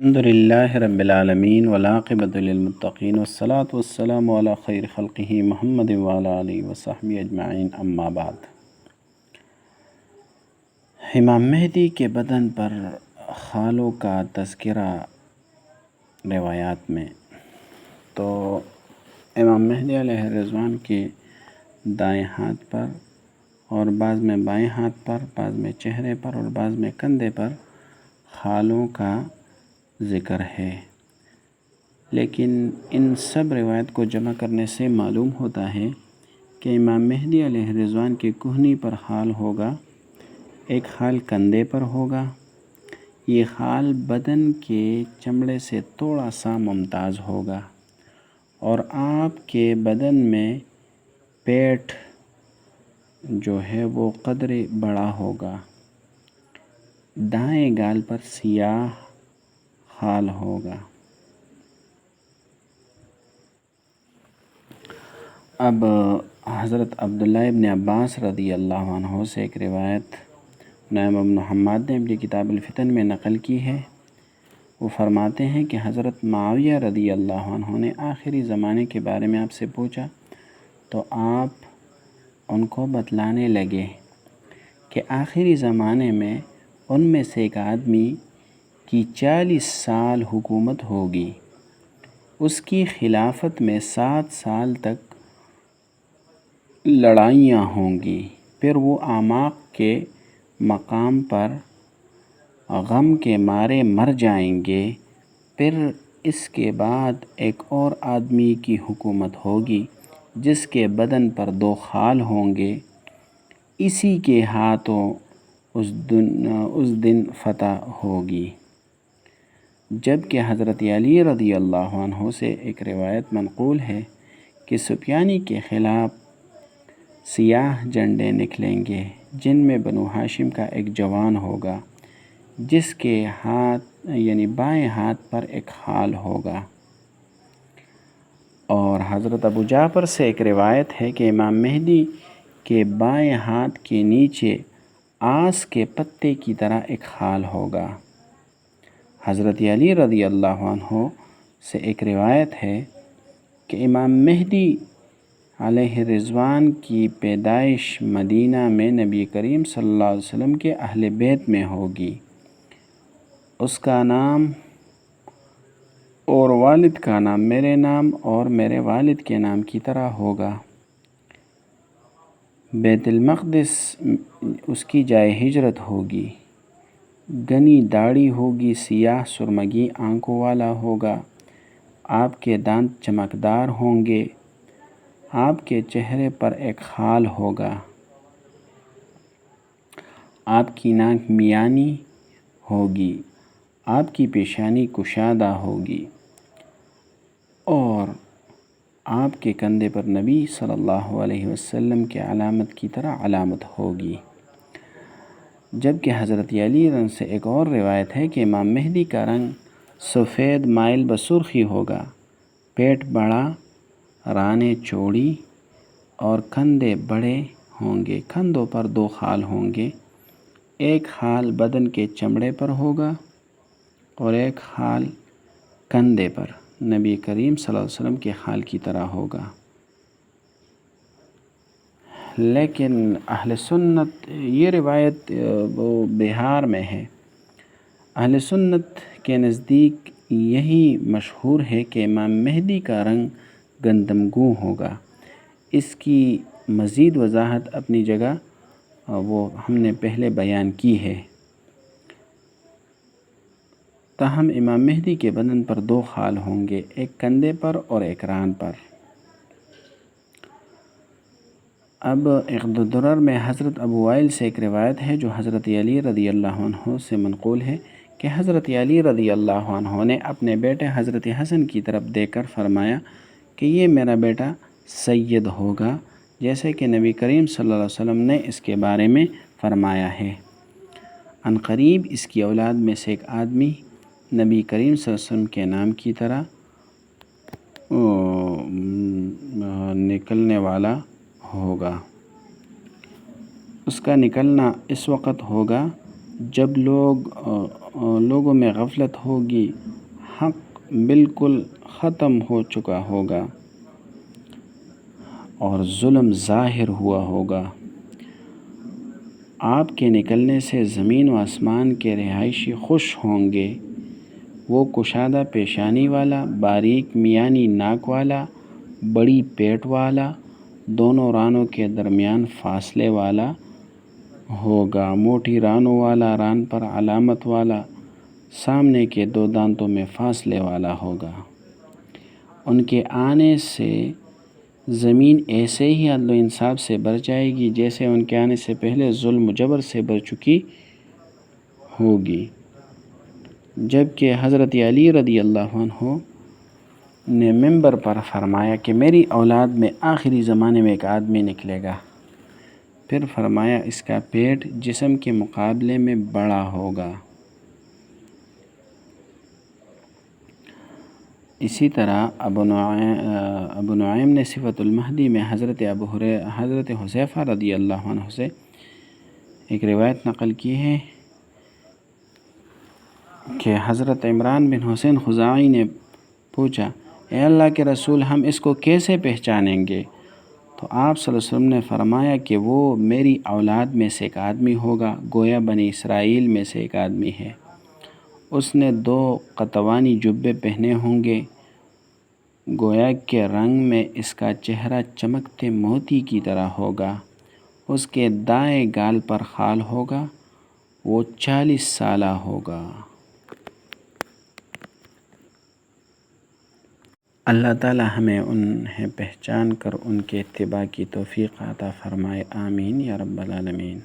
الحمد للہ رب العالمین والعاقبۃ للمتقین والصلاة والسلام علی خیر خلقہ محمد وعلی آلہ وصحبہ اجمعین، اما بعد۔ امام مہدی کے بدن پر خالوں کا تذکرہ روایات میں، تو امام مہدی علیہ الرضوان کے دائیں ہاتھ پر اور بعض میں بائیں ہاتھ پر، بعض میں چہرے پر اور بعض میں کندھے پر خالوں کا ذکر ہے، لیکن ان سب روایت کو جمع کرنے سے معلوم ہوتا ہے کہ امام مہدی علیہ الرضوان کے کہنی پر خال ہوگا، ایک خال کندھے پر ہوگا۔ یہ خال بدن کے چمڑے سے تھوڑا سا ممتاز ہوگا اور آپ کے بدن میں پیٹھ جو ہے وہ قدرے بڑا ہوگا۔ دائیں گال پر سیاہ خال ہوگا۔ اب حضرت عبداللہ ابن عباس رضی اللہ عنہ سے ایک روایت نعیم بن حماد نے اپنی کتاب الفتن میں نقل کی ہے۔ وہ فرماتے ہیں کہ حضرت معاویہ رضی اللہ عنہ نے آخری زمانے کے بارے میں آپ سے پوچھا تو آپ ان کو بتلانے لگے کہ آخری زمانے میں ان میں سے ایک آدمی کی 40 سال حکومت ہوگی، اس کی خلافت میں 7 سال تک لڑائیاں ہوں گی، پھر وہ اعماق کے مقام پر غم کے مارے مر جائیں گے، پھر اس کے بعد ایک اور آدمی کی حکومت ہوگی جس کے بدن پر 2 خال ہوں گے، اسی کے ہاتھوں اس دن فتح ہوگی۔ جبکہ حضرت علی رضی اللہ عنہ سے ایک روایت منقول ہے کہ سفیانی کے خلاف سیاہ جھنڈے نکلیں گے جن میں بنو ہاشم کا ایک جوان ہوگا جس کے ہاتھ یعنی بائیں ہاتھ پر ایک خال ہوگا۔ اور حضرت ابو جعفر سے ایک روایت ہے کہ امام مہدی کے بائیں ہاتھ کے نیچے آس کے پتے کی طرح ایک خال ہوگا۔ حضرت علی رضی اللہ عنہ سے ایک روایت ہے کہ امام مہدی علیہ الرضوان کی پیدائش مدینہ میں نبی کریم صلی اللہ علیہ وسلم کے اہل بیت میں ہوگی، اس کا نام اور والد کا نام میرے نام اور میرے والد کے نام کی طرح ہوگا۔ بیت المقدس اس کی جائے ہجرت ہوگی، گھنی داڑھی ہوگی، سیاہ سرمگی آنکھوں والا ہوگا، آپ کے دانت چمکدار ہوں گے، آپ کے چہرے پر ایک خال ہوگا، آپ کی ناک میانی ہوگی، آپ کی پیشانی کشادہ ہوگی اور آپ کے کندھے پر نبی صلی اللہ علیہ وسلم کے علامت کی طرح علامت ہوگی۔ جبکہ حضرت علی رضی سے ایک اور روایت ہے کہ امام مہدی کا رنگ سفید مائل بسرخی ہوگا، پیٹ بڑا، رانیں چوڑی اور کندھے بڑے ہوں گے، کندھوں پر 2 خال ہوں گے، ایک خال بدن کے چمڑے پر ہوگا اور ایک خال کندھے پر نبی کریم صلی اللہ علیہ وسلم کے خال کی طرح ہوگا۔ لیکن اہل سنت، یہ روایت وہ بہار میں ہے، اہل سنت کے نزدیک یہی مشہور ہے کہ امام مہدی کا رنگ گندم گوں ہوگا۔ اس کی مزید وضاحت اپنی جگہ وہ ہم نے پہلے بیان کی ہے۔ تاہم امام مہدی کے بدن پر 2 خال ہوں گے، ایک کندھے پر اور ایک ران پر۔ اب عقد الدرر میں حضرت ابو وائل سے ایک روایت ہے جو حضرت علی رضی اللہ عنہ سے منقول ہے کہ حضرت علی رضی اللہ عنہ نے اپنے بیٹے حضرت حسن کی طرف دیکھ کر فرمایا کہ یہ میرا بیٹا سید ہوگا، جیسے کہ نبی کریم صلی اللہ علیہ وسلم نے اس کے بارے میں فرمایا ہے۔ عنقریب اس کی اولاد میں سے ایک آدمی نبی کریم صلی اللہ علیہ وسلم کے نام کی طرح نکلنے والا ہوگا۔ اس کا نکلنا اس وقت ہوگا جب لوگوں میں غفلت ہوگی، حق بالکل ختم ہو چکا ہوگا اور ظلم ظاہر ہوا ہوگا۔ آپ کے نکلنے سے زمین و آسمان کے رہائشی خوش ہوں گے۔ وہ کشادہ پیشانی والا، باریک میانی ناک والا، بڑی پیٹ والا، دونوں رانوں کے درمیان فاصلے والا ہوگا، موٹی رانوں والا، ران پر علامت والا، سامنے کے 2 دانتوں میں فاصلے والا ہوگا۔ ان کے آنے سے زمین ایسے ہی عدل و انصاف سے بھر جائے گی جیسے ان کے آنے سے پہلے ظلم و جبر سے بھر چکی ہوگی۔ جبکہ حضرت علی رضی اللہ عنہ نے منبر پر فرمایا کہ میری اولاد میں آخری زمانے میں ایک آدمی نکلے گا، پھر فرمایا اس کا پیٹ جسم کے مقابلے میں بڑا ہوگا۔ اسی طرح ابو نعیم نے صفت المہدی میں حضرت حذیفہ رضی اللہ عنہ سے ایک روایت نقل کی ہے کہ حضرت عمران بن حسین خزاعی نے پوچھا، اے اللہ کے رسول، ہم اس کو کیسے پہچانیں گے؟ تو آپ صلی اللہ علیہ وسلم نے فرمایا کہ وہ میری اولاد میں سے ایک آدمی ہوگا، گویا بنی اسرائیل میں سے ایک آدمی ہے۔ اس نے 2 قطوانی جبے پہنے ہوں گے، گویا کے رنگ میں اس کا چہرہ چمکتے موتی کی طرح ہوگا۔ اس کے دائیں گال پر خال ہوگا، وہ 40 سالہ ہوگا۔ اللہ تعالی ہمیں انہیں پہچان کر ان کے اتباع کی توفیق عطا فرمائے، آمین یا رب العالمین۔